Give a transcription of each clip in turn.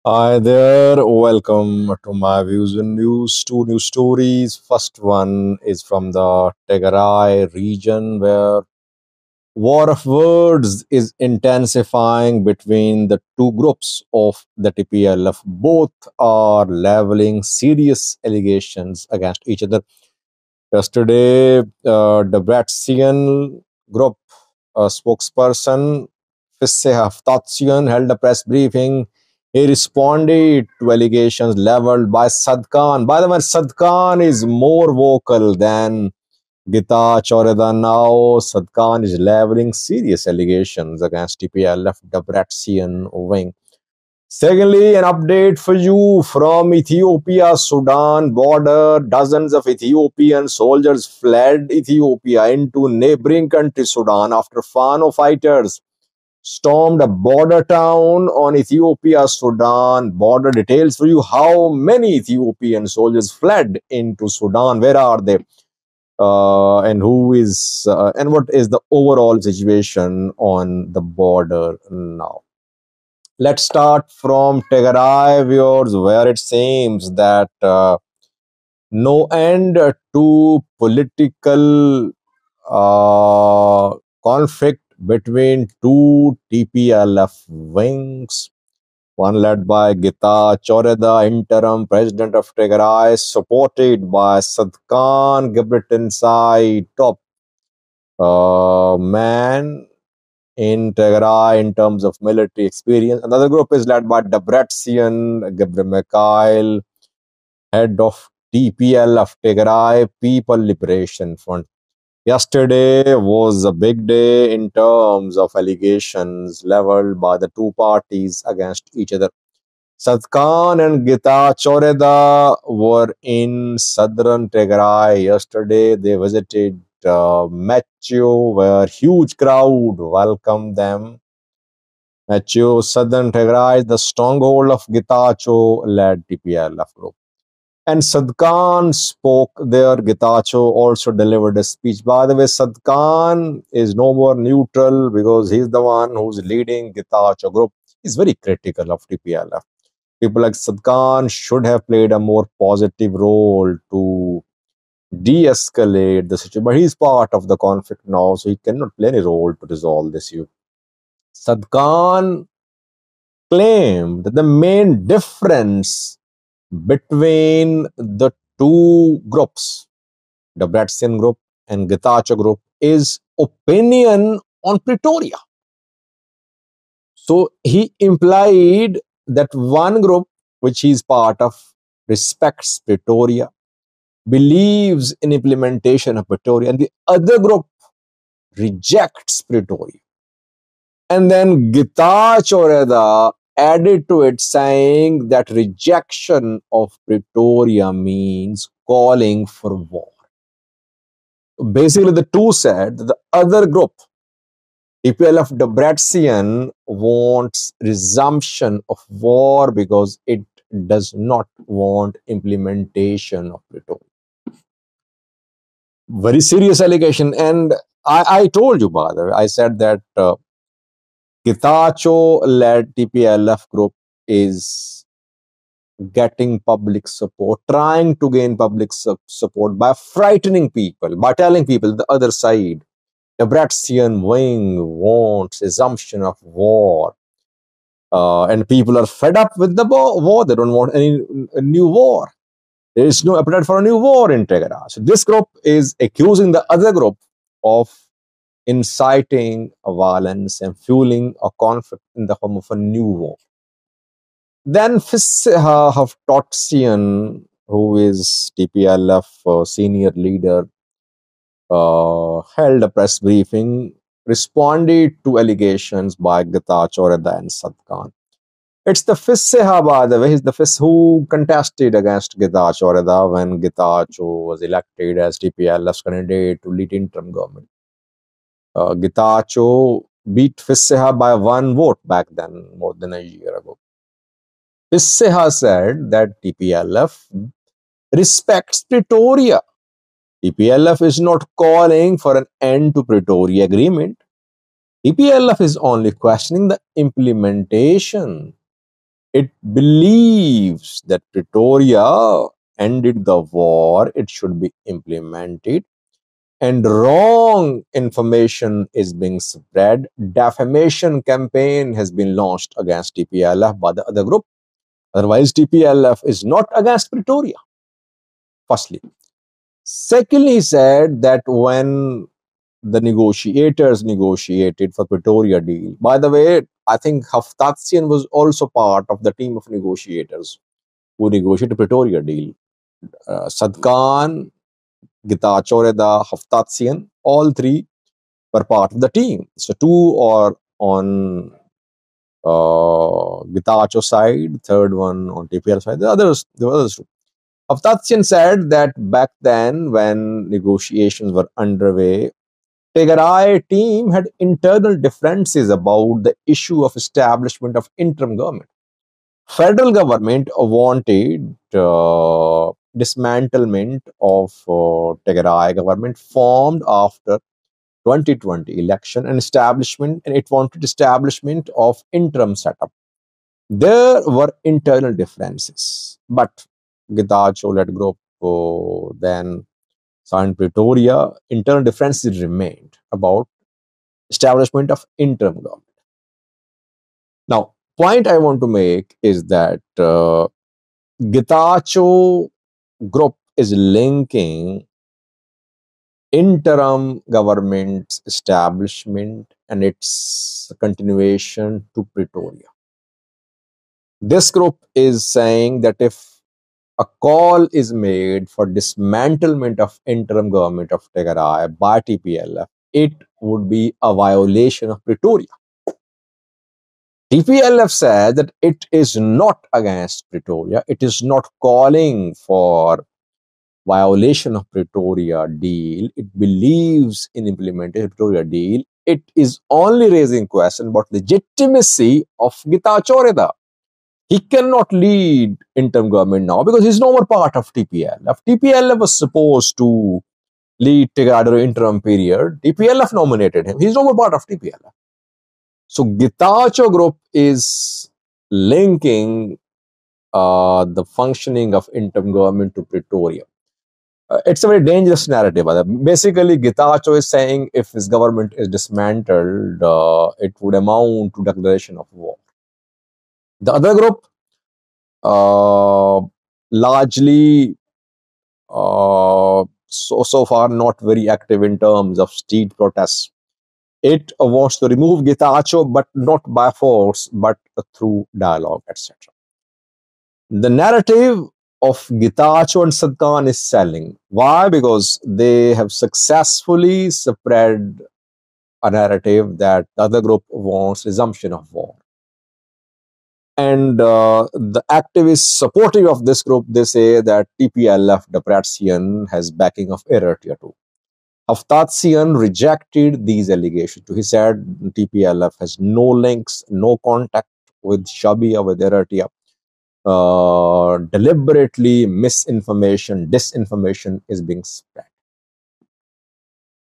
Hi there, welcome to my views and news. Two news stories. First one is from the Tigray region where war of words is intensifying between the two groups of the TPLF. Both are leveling serious allegations against each other. Yesterday, the Bratzian group spokesperson Fisse Haftatsian held a press briefing. He responded to allegations leveled by Sadkan. By the way, Sadkan is more vocal than Gita Choreda now. Sadkan is leveling serious allegations against TPLF Debrecen wing. Secondly, an update for you from Ethiopia Sudan border. Dozens of Ethiopian soldiers fled Ethiopia into neighboring country Sudan after Fano fighters stormed a border town on Ethiopia Sudan border. Details for you how many Ethiopian soldiers fled into Sudan. Where are they? And who is and what is the overall situation on the border now? Let's start from Tigray, viewers, where it seems that no end to political conflict between two TPLF wings. One led by Gita Choreda, interim president of Tigray, supported by Sadkan Gebretensai, top man in Tigray in terms of military experience. Another group is led by Debrecen Gebre Mikhail, head of TPL of Tigray People Liberation Front. Yesterday was a big day in terms of allegations leveled by the two parties against each other. Sadkan and Gita Choreda were in southern Tigray yesterday. They visited Macho, where huge crowd welcomed them. Macho, southern Tigray, the stronghold of Getachew-led TPLF group. And Sadkan spoke there. Getachew also delivered a speech. By the way, Sadkan is no more neutral because he's the one who's leading Getachew group. He's very critical of TPLF. People like Sadkan should have played a more positive role to de-escalate the situation. But he's part of the conflict now, so he cannot play any role to resolve this issue. Sadkan claimed that the main difference between the two groups, the Bratzian group and Getachew group, is opinion on Pretoria. So he implied that one group, which he is part of, respects Pretoria, believes in implementation of Pretoria, and the other group rejects Pretoria. And then Gita Choreda added to it saying that rejection of Pretoria means calling for war. Basically, the two said that the other group, TPLF Debrecen, wants resumption of war because it does not want implementation of Pretoria. Very serious allegation. And I told you, by the way, I said that Getachew-led TPLF group is getting public support, trying to gain public support by frightening people, by telling people the other side, the Bratzian wing wants assumption of war. And people are fed up with the war. They don't want any new war. There is no appetite for a new war in Tigray. So this group is accusing the other group of inciting a violence and fueling a conflict in the form of a new war. Then Haftotsian, who is TPLF senior leader, held a press briefing, responded to allegations by Gita Choreda and Sadkan. It's the Fisseha, by the way. He's the Fiss who contested against Gita Choreda when Getachew was elected as TPLF's candidate to lead interim government. Getachew beat Fisseha by one vote back then, more than a year ago. Fisseha said that TPLF respects Pretoria. TPLF is not calling for an end to Pretoria agreement. TPLF is only questioning the implementation. It believes that Pretoria ended the war, it should be implemented, and wrong information is being spread. Defamation campaign has been launched against TPLF by the other group. Otherwise, TPLF is not against Pretoria, firstly. Secondly, he said that when the negotiators negotiated for Pretoria deal, by the way, I think Haftatsian was also part of the team of negotiators who negotiated Pretoria deal. Sadkan, Gitachoreda, Haftatsian, all three were part of the team. So two are on Gitacho side, third one on TPL side. The others too. Haftatsian said that back then, when negotiations were underway, Tigray team had internal differences about the issue of establishment of interim government. Federal government wanted dismantlement of Tigray government formed after 2020 election and establishment, and it wanted establishment of interim setup. There were internal differences, but Getachew-led group then signed Pretoria. Internal differences remained about establishment of interim government. Now, point I want to make is that Getachew group is linking interim government establishment and its continuation to Pretoria. This group is saying that if a call is made for dismantlement of interim government of Tigray by TPLF, it would be a violation of Pretoria. TPLF said that it is not against Pretoria. It is not calling for violation of Pretoria deal. It believes in implementing Pretoria deal. It is only raising question about legitimacy of Gitachoreda. He cannot lead interim government now because he's no more part of TPLF. TPLF was supposed to lead Tigray interim period. TPLF nominated him. He's no more part of TPLF. So Getachew group is linking the functioning of interim government to Pretoria. It's a very dangerous narrative. Basically, Getachew is saying if his government is dismantled, it would amount to declaration of war. The other group, largely so far not very active in terms of street protests. It wants to remove Getachew, but not by force, but through dialogue, etc. The narrative of Getachew and Sadkan is selling. Why? Because they have successfully spread a narrative that the other group wants resumption of war. And the activists supportive of this group, they say that TPLF, Debretsion, has backing of Eritrea too. Haftatsian rejected these allegations. He said TPLF has no links, no contact with Shabia, with Eritrea. Deliberately misinformation, disinformation is being spread.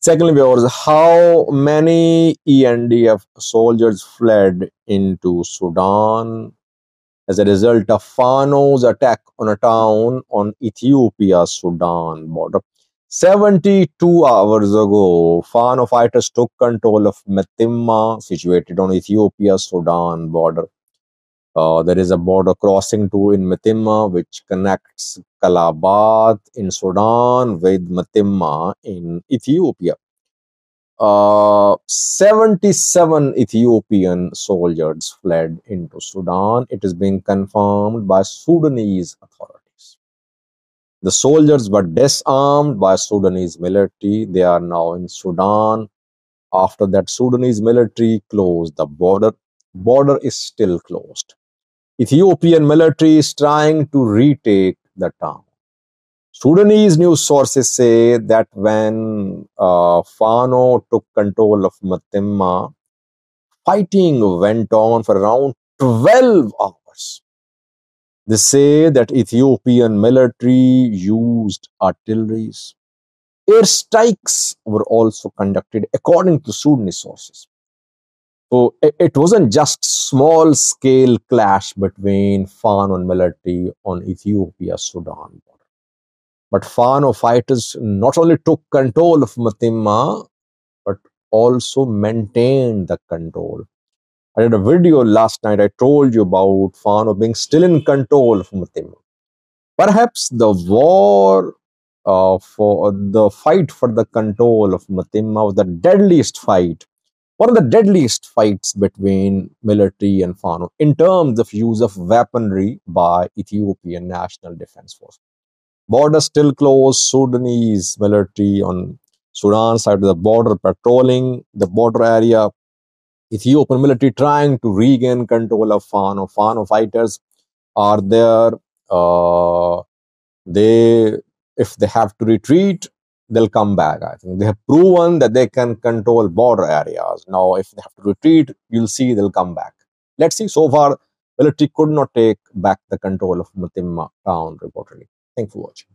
Secondly, viewers, how many ENDF soldiers fled into Sudan as a result of Fano's attack on a town on Ethiopia-Sudan border? 72 hours ago, Fano fighters took control of Metimma, situated on Ethiopia-Sudan border. There is a border crossing too in Metimma, which connects Kalabat in Sudan with Metimma in Ethiopia. 77 Ethiopian soldiers fled into Sudan. It is being confirmed by Sudanese authorities. The soldiers were disarmed by Sudanese military. They are now in Sudan. After that, Sudanese military closed the border. Border is still closed. Ethiopian military is trying to retake the town. Sudanese news sources say that when Fano took control of Metimma, fighting went on for around 12 hours. They say that Ethiopian military used artillery. Airstrikes were also conducted, according to Sudanese sources. So it wasn't just small scale clash between Fano and military on Ethiopia Sudan border, but Fano fighters not only took control of Matimma but also maintained the control. I did a video last night. I told you about Fano being still in control of Matimma. Perhaps the war for the fight for the control of Matimma was the deadliest fight, one of the deadliest fights between military and Fano in terms of use of weaponry by Ethiopian National Defense Force. Border still closed, Sudanese military on Sudan side of the border patrolling the border area, Ethiopian military trying to regain control of Fano. Fano fighters are there. They, if they have to retreat, they'll come back. I think they have proven that they can control border areas. Now, if they have to retreat, you'll see they'll come back. Let's see. So far, military could not take back the control of Mutimma town, reportedly. Thanks for watching.